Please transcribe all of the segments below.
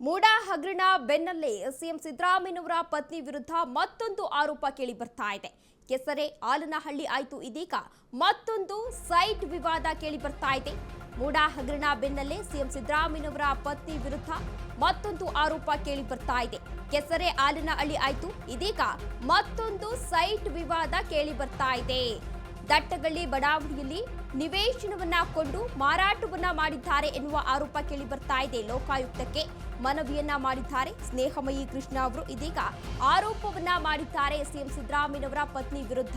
ಮೂಡಾ ಹಗರಣ ಬೆನ್ನಲ್ಲೇ ಸಿಎಂ ಸಿದ್ದರಾಮಯ್ಯನವರ ಪತ್ನಿ ವಿರುದ್ಧ ಮತ್ತೊಂದು ಆರೋಪ ಕೇಳಿ ಬರ್ತಾ ಇದೆ. ಕೆಸರೆ ಆಲನಹಳ್ಳಿ ಆಯ್ತು, ಇದೀಗ ಮತ್ತೊಂದು ಸೈಟ್ ವಿವಾದ ಕೇಳಿ ಬರ್ತಾ ಇದೆ. ಮೂಡಾ ಹಗರಣ ಬೆನ್ನಲ್ಲೇ ಸಿಎಂ ಸಿದ್ದರಾಮಯ್ಯನವರ ಪತ್ನಿ ವಿರುದ್ಧ ಮತ್ತೊಂದು ಆರೋಪ ಕೇಳಿ ಬರ್ತಾ ಇದೆ. ಕೆಸರೆ ಆಲನಹಳ್ಳಿ ಆಯ್ತು, ಇದೀಗ ಮತ್ತೊಂದು ಸೈಟ್ ವಿವಾದ ಕೇಳಿ ಬರ್ತಾ ಇದೆ. ದಟ್ಟಗಳ್ಳಿ ಬಡಾವಣೆಯಲ್ಲಿ ನಿವೇಶನವನ್ನ ಕೊಂಡು ಮಾರಾಟವನ್ನ ಮಾಡಿದ್ದಾರೆ ಎನ್ನುವ ಆರೋಪ ಕೇಳಿ ಬರ್ತಾ ಇದೆ. ಲೋಕಾಯುಕ್ತಕ್ಕೆ ಮನವಿಯನ್ನ ಮಾಡಿದ್ದಾರೆ ಸ್ನೇಹಮಯಿ ಕೃಷ್ಣ ಅವರು. ಇದೀಗ ಆರೋಪವನ್ನ ಮಾಡಿದ್ದಾರೆ ಸಿಎಂ ಸಿದ್ದರಾಮಯ್ಯನವರ ಪತ್ನಿ ವಿರುದ್ಧ.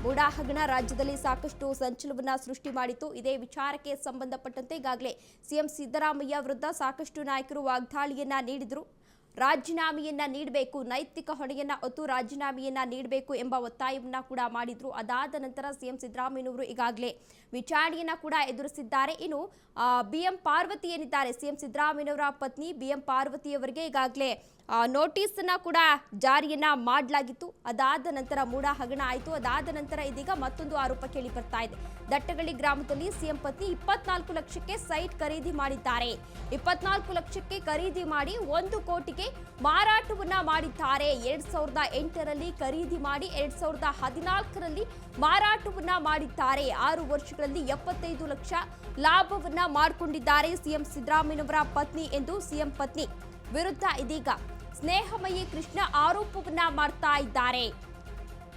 ಮೂಡಾ ಹಗರಣ ರಾಜ್ಯದಲ್ಲಿ ಸಾಕಷ್ಟು ಸಂಚಲನವನ್ನ ಸೃಷ್ಟಿ ಮಾಡಿತ್ತು. ಇದೇ ವಿಚಾರಕ್ಕೆ ಸಂಬಂಧಪಟ್ಟಂತೆ ಈಗಾಗಲೇ ಸಿಎಂ ಸಿದ್ದರಾಮಯ್ಯ ವಿರುದ್ಧ ಸಾಕಷ್ಟು ನಾಯಕರು ವಾಗ್ದಾಳಿಯನ್ನ ನೀಡಿದ್ರು. ರಾಜೀನಾಮೆಯನ್ನ ನೀಡಬೇಕು, ನೈತಿಕ ಹೊಣೆಯನ್ನ ಹೊತ್ತು ರಾಜೀನಾಮೆಯನ್ನ ನೀಡಬೇಕು ಎಂಬ ಒತ್ತಾಯವನ್ನ ಕೂಡ ಮಾಡಿದ್ರು. ಅದಾದ ನಂತರ ಸಿಎಂ ಸಿದ್ದರಾಮಯ್ಯನವರು ಈಗಾಗಲೇ ವಿಚಾರಣೆಯನ್ನ ಕೂಡ ಎದುರಿಸಿದ್ದಾರೆ. ಇನ್ನು ಬಿಎಂ ಪಾರ್ವತಿ ಏನಿದ್ದಾರೆ, ಸಿಎಂ ಸಿದ್ದರಾಮಯ್ಯನವರ ಪತ್ನಿ ಬಿಎಂ ಪಾರ್ವತಿಯವರಿಗೆ ಈಗಾಗಲೇ ನೋಟಿಸ್ ಅನ್ನ ಕೂಡ ಜಾರಿಯನ್ನ ಮಾಡಲಾಗಿತ್ತು. ಅದಾದ ನಂತರ ಮೂಡಾ ಹಗರಣ ಆಯಿತು. ಅದಾದ ನಂತರ ಇದೀಗ ಮತ್ತೊಂದು ಆರೋಪ ಕೇಳಿ ಬರ್ತಾ ಇದೆ. ದಟ್ಟಗಳ್ಳಿ ಗ್ರಾಮದಲ್ಲಿ ಸಿಎಂ ಪತ್ನಿ 24 ಲಕ್ಷಕ್ಕೆ ಸೈಟ್ ಖರೀದಿ ಮಾಡಿದ್ದಾರೆ. 24 ಲಕ್ಷಕ್ಕೆ ಖರೀದಿ ಮಾಡಿ 1 ಕೋಟಿಗೆ ಮಾರಾಟವನ್ನ ಮಾಡಿದ್ದಾರೆ. 2008ರಲ್ಲಿ ಖರೀದಿ ಮಾಡಿ 2014ರಲ್ಲಿ ಮಾರಾಟವನ್ನ ಮಾಡಿದ್ದಾರೆ. 6 ವರ್ಷಗಳಲ್ಲಿ 75 ಲಕ್ಷ ಲಾಭವನ್ನ ಮಾಡಿಕೊಂಡಿದ್ದಾರೆ ಸಿಎಂ ಸಿದ್ದರಾಮಯ್ಯನವರ ಪತ್ನಿ ಎಂದು ಸಿಎಂ ಪತ್ನಿ ವಿರುದ್ಧ ಇದೀಗ ಸ್ನೇಹಮಯಿ ಕೃಷ್ಣ ಆರೋಪವನ್ನ ಮಾಡ್ತಾ ಇದ್ದಾರೆ.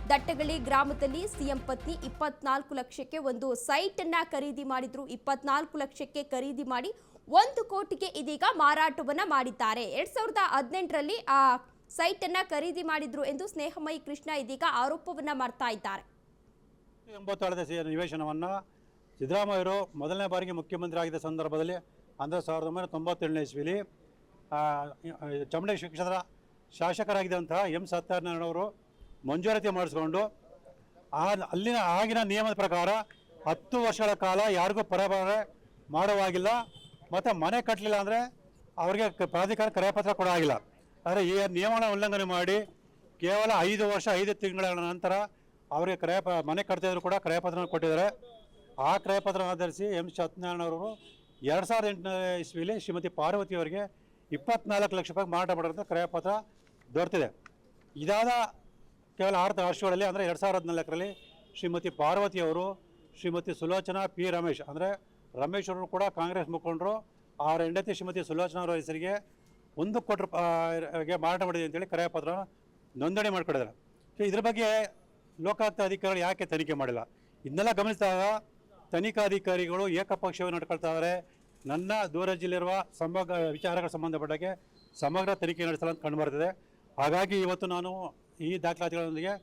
ದಟ್ಟಗಳ್ಳಿ ಗ್ರಾಮದಲ್ಲಿ ಸಿಎಂ ಪತ್ನಿ 24 ಲಕ್ಷಕ್ಕೆ ಒಂದು ಸೈಟ್ ಅನ್ನ ಖರೀದಿ ಮಾಡಿದ್ರು. 24 ಲಕ್ಷಕ್ಕೆ ಖರೀದಿ ಮಾಡಿ 1 ಕೋಟಿಗೆ ಇದೀಗ ಮಾರಾಟವನ್ನ ಮಾಡಿದ್ದಾರೆ. 2018ರಲ್ಲಿ ಆ ಸೈಟ್ ಅನ್ನ ಖರೀದಿ ಮಾಡಿದ್ರು ಎಂದು ಸ್ನೇಹಮಯಿ ಕೃಷ್ಣ ಇದೀಗ ಆರೋಪವನ್ನ ಮಾಡ್ತಾ ಇದ್ದಾರೆ. 80 ನಿವೇಶನವನ್ನು ಸಿದ್ದರಾಮಯ್ಯರು ಮೊದಲನೇ ಬಾರಿಗೆ ಮುಖ್ಯಮಂತ್ರಿ ಆಗಿದ್ದ ಸಂದರ್ಭದಲ್ಲಿ ಅಂದರೆ 1997ನೇ ಇಸ್ವಿಲಿ ಚಾಮುಂಡೇಶ್ವರಿ ಕ್ಷೇತ್ರ ಶಾಸಕರಾಗಿದ್ದಂತಹ ಎಂ ಸತ್ಯನಾರಾಯಣವರು ಮಂಜೂರಾತಿ ಮಾಡಿಸ್ಕೊಂಡು ಅಲ್ಲಿನ ಆಗಿನ ನಿಯಮದ ಪ್ರಕಾರ 10 ವರ್ಷಗಳ ಕಾಲ ಯಾರಿಗೂ ಪರಭಾರೆ ಮಾಡುವಾಗಿಲ್ಲ ಮತ್ತು ಮನೆ ಕಟ್ಟಲಿಲ್ಲ ಅಂದರೆ ಅವರಿಗೆ ಪ್ರಾಧಿಕಾರ ಕರೆಪತ್ರ ಕೊಡಾಗಿಲ್ಲ. ಆದರೆ ಈ ನಿಯಮನ ಉಲ್ಲಂಘನೆ ಮಾಡಿ ಕೇವಲ 5 ವರ್ಷ 5 ತಿಂಗಳ ನಂತರ ಅವರಿಗೆ ಮನೆ ಕಟ್ತಿದ್ರು ಕೂಡ ಕ್ರಯಪತ್ರ ಕೊಟ್ಟಿದ್ದಾರೆ. ಆ ಕ್ರಯಪತ್ರ ಆಧರಿಸಿ ಎಂ ಸತ್ಯನಾರಾಯಣವರು 2008ನೇ ಇಸ್ವಿಲಿ ಶ್ರೀಮತಿ ಪಾರ್ವತಿಯವರಿಗೆ 24 ಲಕ್ಷ ರೂಪಾಯಿ ಮಾರಾಟ ಮಾಡೋಂಥ ಕ್ರಯಪತ್ರ ದೊರೆತಿದೆ. ಇದಾದ ಕೇವಲ 6 ವರ್ಷಗಳಲ್ಲಿ ಅಂದರೆ 2014ರಲ್ಲಿ ಶ್ರೀಮತಿ ಪಾರ್ವತಿಯವರು ಶ್ರೀಮತಿ ಸುಲೋಚನಾ ಪಿ ರಮೇಶ್ ಅಂದರೆ ರಮೇಶ್ ಅವರು ಕೂಡ ಕಾಂಗ್ರೆಸ್ ಮುಖಂಡರು, ಅವರ ಹೆಂಡತಿ ಶ್ರೀಮತಿ ಸುಲೋಚನಾ ಅವರ ಹೆಸರಿಗೆ 1 ಕೋಟಿ ರೂಪಾಯಿಗೆ ಮಾರಾಟ ಮಾಡಿದೆ ಅಂತೇಳಿ ಕ್ರಯಪತ್ರ ನೋಂದಣಿ ಮಾಡಿಕೊಡಿದ್ದಾರೆ. ಸೊ ಇದ್ರ ಬಗ್ಗೆ ಲೋಕಾಯುಕ್ತ ಅಧಿಕಾರಿಗಳು ಯಾಕೆ ತನಿಖೆ ಮಾಡಿಲ್ಲ? ಇದನ್ನೆಲ್ಲ ಗಮನಿಸಿದಾಗ ತನಿಖಾಧಿಕಾರಿಗಳು ಏಕಪಕ್ಷೀಯವಾಗಿ ನಡ್ಕೊಳ್ತಾ ಇದ್ದಾರೆ. ನನ್ನ ದೂರದಲ್ಲಿರುವ ಸಮಗ್ರ ವಿಚಾರಗಳ ಸಂಬಂಧಪಟ್ಟಾಗೆ ಸಮಗ್ರ ತನಿಖೆ ನಡೆಸಲು ಅಂತ ಕಂಡುಬರ್ತದೆ. ಹಾಗಾಗಿ ಇವತ್ತು ನಾನು ಈ ದಾಖಲಾತಿಗಳೊಂದಿಗೆ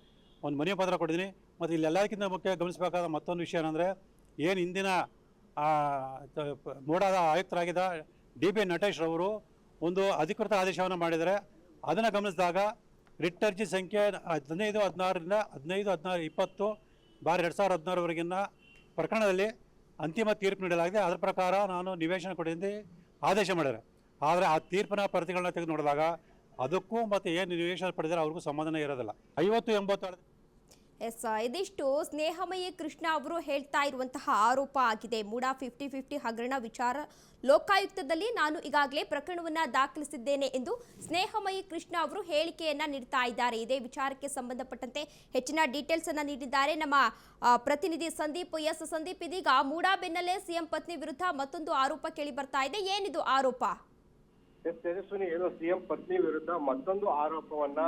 ಒಂದು ಮನವಿ ಪತ್ರ ಕೊಟ್ಟಿದ್ದೀನಿ. ಮತ್ತು ಇಲ್ಲೆಲ್ಲದಕ್ಕಿಂತ ಮುಖ್ಯ ಗಮನಿಸಬೇಕಾದ ಮತ್ತೊಂದು ವಿಷಯ ಏನಂದರೆ, ಏನು ಇಂದಿನ ಮೂಡಾದ ಆಯುಕ್ತರಾಗಿದ್ದ DB ನಟೇಶ್ ಅವರು ಒಂದು ಅಧಿಕೃತ ಆದೇಶವನ್ನು ಮಾಡಿದರೆ, ಅದನ್ನು ಗಮನಿಸಿದಾಗ ರಿಟ್ ಅರ್ಜಿ ಸಂಖ್ಯೆ 15/16ರಿಂದ 15/16/2016ವರೆಗಿನ ಪ್ರಕರಣದಲ್ಲಿ ಅಂತಿಮ ತೀರ್ಪು ನೀಡಲಾಗಿದೆ. ಅದರ ಪ್ರಕಾರ ನಾನು ನಿವೇಶನ ಕೊಡಿಂದ ಆದೇಶ ಮಾಡಿದ್ದಾರೆ. ಆದರೆ ಆ ತೀರ್ಪಿನ ಪ್ರತಿಗಳನ್ನ ತೆಗೆದು ನೋಡಿದಾಗ ಅದಕ್ಕೂ ಮತ್ತು ಏನು ನಿವೇಶನ ಪಡೆದರೆ ಅವ್ರಿಗೂ ಸಂಬಂಧನೇ ಇರೋದಿಲ್ಲ. 50-80 ಇದಿಷ್ಟು ಸ್ನೇಹಮಯಿ ಕೃಷ್ಣ ಅವರು ಹೇಳ್ತಾ ಇರುವಂತಹ ಆರೋಪ ಆಗಿದೆ. ಮೂಡಾ 50-50 ಹಗರಣ ವಿಚಾರ ಲೋಕಾಯುಕ್ತದಲ್ಲಿ ನಾನು ಈಗಾಗಲೇ ಪ್ರಕರಣವನ್ನ ದಾಖಲಿಸಿದ್ದೇನೆ ಎಂದು ಸ್ನೇಹಮಯಿ ಕೃಷ್ಣ ಅವರು ಹೇಳಿಕೆಯನ್ನ ನೀಡ್ತಾ ಇದ್ದಾರೆ. ಇದೇ ವಿಚಾರಕ್ಕೆ ಸಂಬಂಧಪಟ್ಟಂತೆ ಹೆಚ್ಚಿನ ಡೀಟೇಲ್ಸ್ ಅನ್ನ ನೀಡಿದ್ದಾರೆ ನಮ್ಮ ಪ್ರತಿನಿಧಿ ಸಂದೀಪ್. ಸಂದೀಪ್, ಇದೀಗ ಮೂಡಾ ಬೆನ್ನಲ್ಲೇ ಸಿಎಂ ಪತ್ನಿ ವಿರುದ್ಧ ಮತ್ತೊಂದು ಆರೋಪ ಕೇಳಿ ಬರ್ತಾ ಇದೆ. ಏನಿದು ಆರೋಪ? ತೇಜಸ್ವಿನಿ, ಏನು ಸಿಎಂ ಪತ್ನಿ ವಿರುದ್ಧ ಮತ್ತೊಂದು ಆರೋಪವನ್ನ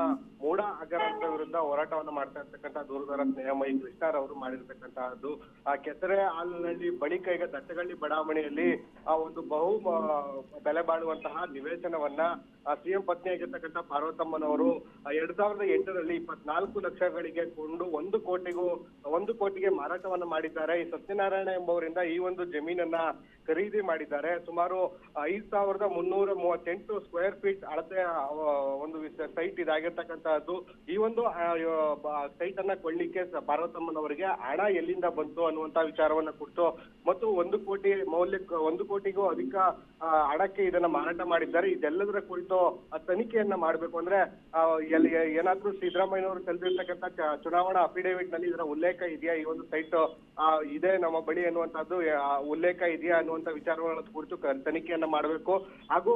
ಮೂಡಾ ಹಗರಣದ ವಿರುದ್ಧ ಹೋರಾಟವನ್ನ ಮಾಡ್ತಾ ಇರ್ತಕ್ಕಂಥ ದೂರದರ ಸ್ನೇಹಮಯಿ ಕೃಷ್ಣರವರು ಮಾಡಿರ್ತಕ್ಕಂತಹದ್ದು. ಆ ಕೆಸರೆ ಹಾಲಿನಲ್ಲಿ ಬಳಿಕ ಈಗ ದಟ್ಟಗಳ್ಳಿ ಬಡಾವಣೆಯಲ್ಲಿ ಆ ಒಂದು ಬಹು ಬೆಲೆ ಬಾಳುವಂತಹ ನಿವೇಶನವನ್ನ ಸಿಎಂ ಪತ್ನಿ ಆಗಿರ್ತಕ್ಕಂಥ ಪಾರ್ವತಮ್ಮನವರು 2008ರಲ್ಲಿ 24 ಲಕ್ಷಗಳಿಗೆ ಕೊಂಡು 1 ಕೋಟಿಗೆ ಮಾರಾಟವನ್ನ ಮಾಡಿದ್ದಾರೆ. ಈ ಸತ್ಯನಾರಾಯಣ ಎಂಬವರಿಂದ ಈ ಒಂದು ಜಮೀನನ್ನ ಖರೀದಿ ಮಾಡಿದ್ದಾರೆ. ಸುಮಾರು 5338 ಸ್ಕ್ವೇರ್ ಫೀಟ್ ಅಳತೆ ಒಂದು ಸೈಟ್ ಇದಾಗಿರ್ತಕ್ಕಂತಹದ್ದು. ಈ ಒಂದು ಸೈಟ್ ಅನ್ನ ಕೊಳ್ಳಿಕ್ಕೆ ಪಾರ್ವತಮ್ಮನವರಿಗೆ ಹಣ ಎಲ್ಲಿಂದ ಬಂತು ಅನ್ನುವಂತ ವಿಚಾರವನ್ನ ಕುರಿತು ಮತ್ತು 1 ಕೋಟಿ ಮೌಲ್ಯಕ್ಕೆ 1 ಕೋಟಿಗೂ ಅಧಿಕ ಹಣಕ್ಕೆ ಇದನ್ನ ಮಾರಾಟ ಮಾಡಿದ್ದಾರೆ. ಇದೆಲ್ಲದರ ಕುರಿತು ತನಿಖೆಯನ್ನ ಮಾಡಬೇಕು. ಅಂದ್ರೆ ಏನಾದ್ರೂ ಸಿದ್ದರಾಮಯ್ಯನವರು ಸಲ್ಲಿಸಿರ್ತಕ್ಕಂಥ ಚುನಾವಣಾ ಅಫಿಡೇವಿಟ್ ನಲ್ಲಿ ಇದರ ಉಲ್ಲೇಖ ಇದೆಯಾ, ಈ ಒಂದು ಸೈಟ್ ಇದೆ ನಮ್ಮ ಬಳಿ ಅನ್ನುವಂತಹದ್ದು ಉಲ್ಲೇಖ ಇದೆಯಾ ಅನ್ನುವಂತ ವಿಚಾರಗಳ ಕುರಿತು ತನಿಖೆಯನ್ನ ಮಾಡಬೇಕು. ಹಾಗೂ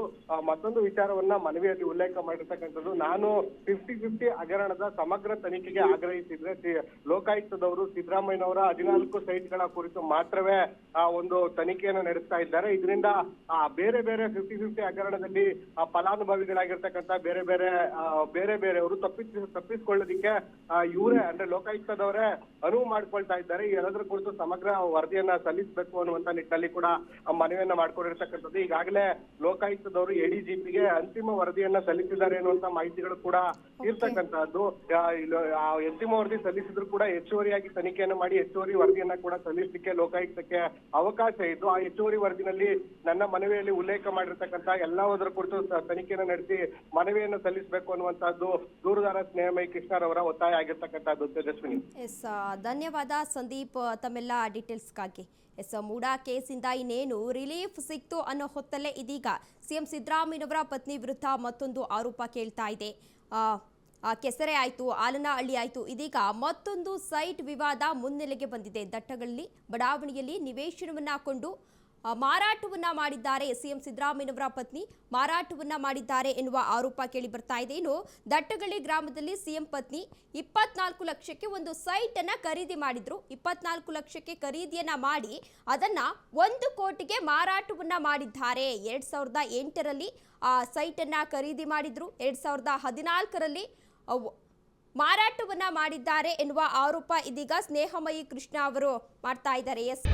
ಮತ್ತೊಂದು ವಿಚಾರವನ್ನ ಮನವಿಯಲ್ಲಿ ಉಲ್ಲೇಖ ಮಾಡಿರ್ತಕ್ಕಂಥದ್ದು, ನಾನು 50-50 ಹಗರಣದ ಸಮಗ್ರ ತನಿಖೆಗೆ ಆಗ್ರಹಿಸಿದ್ರೆ ಲೋಕಾಯುಕ್ತದವರು ಸಿದ್ದರಾಮಯ್ಯನವರ 14 ಸೈಟ್ಗಳ ಕುರಿತು ಮಾತ್ರವೇ ಒಂದು ತನಿಖೆಯನ್ನು ನಡೆಸ್ತಾ ಇದ್ದಾರೆ. ಇದರಿಂದ ಬೇರೆ ಬೇರೆ 50-50 ಹಗರಣದಲ್ಲಿ ಫಲಾನುಭವಿಗಳಾಗಿರ್ತಕ್ಕಂಥ ಬೇರೆ ಬೇರೆಯವರು ತಪ್ಪಿಸಿಕೊಳ್ಳೋದಿಕ್ಕೆ ಇವರೇ ಅಂದ್ರೆ ಲೋಕಾಯುಕ್ತದವರೇ ಅನುವು ಮಾಡ್ಕೊಳ್ತಾ ಇದ್ದಾರೆ. ಈ ಎಲ್ಲದರ ಕುರಿತು ಸಮಗ್ರ ವರದಿಯನ್ನ ಸಲ್ಲಿಸಬೇಕು ಅನ್ನುವಂತ ನಿಟ್ಟಿನಲ್ಲಿ ಕೂಡ ಮನವಿಯನ್ನ ಮಾಡ್ಕೊಂಡಿರ್ತಕ್ಕಂಥದ್ದು. ಈಗಾಗಲೇ ಲೋಕಾಯುಕ್ತದವರು ಎಡಿಜಿಪಿಗೆ ಅಂತಿಮ ವರದಿಯನ್ನ ಸಲ್ಲಿಸಿದ್ದಾರೆ ಅನ್ನುವಂತ ಮಾಹಿತಿಗಳು ಕೂಡ ಇರ್ತಕ್ಕಂಥದ್ದು. ಅಂತಿಮ ವರದಿ ಸಲ್ಲಿಸಿದ್ರು ಕೂಡ ಹೆಚ್ಚುವರಿಯಾಗಿ ತನಿಖೆಯನ್ನು ಮಾಡಿ ಹೆಚ್ಚುವರಿ ವರದಿಯನ್ನ ಕೂಡ ಸಲ್ಲಿಸಲಿಕ್ಕೆ ಲೋಕಾಯುಕ್ತಕ್ಕೆ ಅವಕಾಶ ಇದ್ದು, ಆ ಹೆಚ್ಚುವರಿ ವರದಿನಲ್ಲಿ ನನ್ನ ಮನವಿಯಲ್ಲಿ ಉಲ್ಲೇಖ ಮಾಡಿರ್ತಕ್ಕಂಥ ಎಲ್ಲದರ ಕುರಿತು ತನಿಖೆಯನ್ನು ನಡೆಸಿ ಮನವಿಯನ್ನು ಸಲ್ಲಿಸಬೇಕು ಅನ್ನುವಂತಹದ್ದು ದೂರುದಾರ ಸ್ನೇಹಮಯಿ ಕೃಷ್ಣರವರ ಒತ್ತಾಯ ಆಗಿರ್ತಕ್ಕಂಥದ್ದು. ತೇಜಸ್ವಿನಿ. ಎಸ್, ಧನ್ಯವಾದ ಸಂದೀಪ್ ತಮ್ಮೆಲ್ಲ ಡೀಟೇಲ್ಸ್ಗಾಗಿ. ಎಸ್, ಮೂಡಾ ಕೇಸಿಂದ ಇನ್ನೇನು ರಿಲೀಫ್ ಸಿಕ್ತು ಅನ್ನೋ ಹೊತ್ತಲ್ಲೇ ಇದೀಗ ಸಿಎಂ ಸಿದ್ದರಾಮಯ್ಯನವರ ಪತ್ನಿ ವಿರುದ್ಧ ಮತ್ತೊಂದು ಆರೋಪ ಕೇಳ್ತಾ ಇದೆ. ಕೆಸರೆ ಆಯಿತು, ಆಲನಹಳ್ಳಿ ಆಯಿತು, ಇದೀಗ ಮತ್ತೊಂದು ಸೈಟ್ ವಿವಾದ ಮುನ್ನೆಲೆಗೆ ಬಂದಿದೆ. ದಟ್ಟಗಳ್ಳಿ ಬಡಾವಣೆಯಲ್ಲಿ ನಿವೇಶನವನ್ನ ಕೊಂಡು ಮಾರಾಟವನ್ನ ಮಾಡಿದ್ದಾರೆ ಸಿಎಂ ಸಿದ್ದರಾಮಯ್ಯನವರ ಪತ್ನಿ, ಮಾರಾಟವನ್ನ ಮಾಡಿದ್ದಾರೆ ಎನ್ನುವ ಆರೋಪ ಕೇಳಿ ಬರ್ತಾ ಇದೆ. ಇನ್ನು ದಟ್ಟಗಳ್ಳಿ ಗ್ರಾಮದಲ್ಲಿ ಸಿಎಂ ಪತ್ನಿ 24 ಲಕ್ಷಕ್ಕೆ ಒಂದು ಸೈಟ್ ಅನ್ನ ಖರೀದಿ ಮಾಡಿದ್ರು. 24 ಲಕ್ಷಕ್ಕೆ ಖರೀದಿಯನ್ನ ಮಾಡಿ ಅದನ್ನ 1 ಕೋಟಿಗೆ ಮಾರಾಟವನ್ನ ಮಾಡಿದ್ದಾರೆ. 2008ರಲ್ಲಿ ಆ ಸೈಟ್ ಅನ್ನ ಖರೀದಿ ಮಾಡಿದ್ರು. 2014ರಲ್ಲಿ ಮಾರಾಟವನ್ನ ಮಾಡಿದ್ದಾರೆ ಎನ್ನುವ ಆರೋಪ ಇದೀಗ ಸ್ನೇಹಮಯಿ ಕೃಷ್ಣ ಅವರು ಮಾಡ್ತಾ ಇದ್ದಾರೆ. ಎಸ್.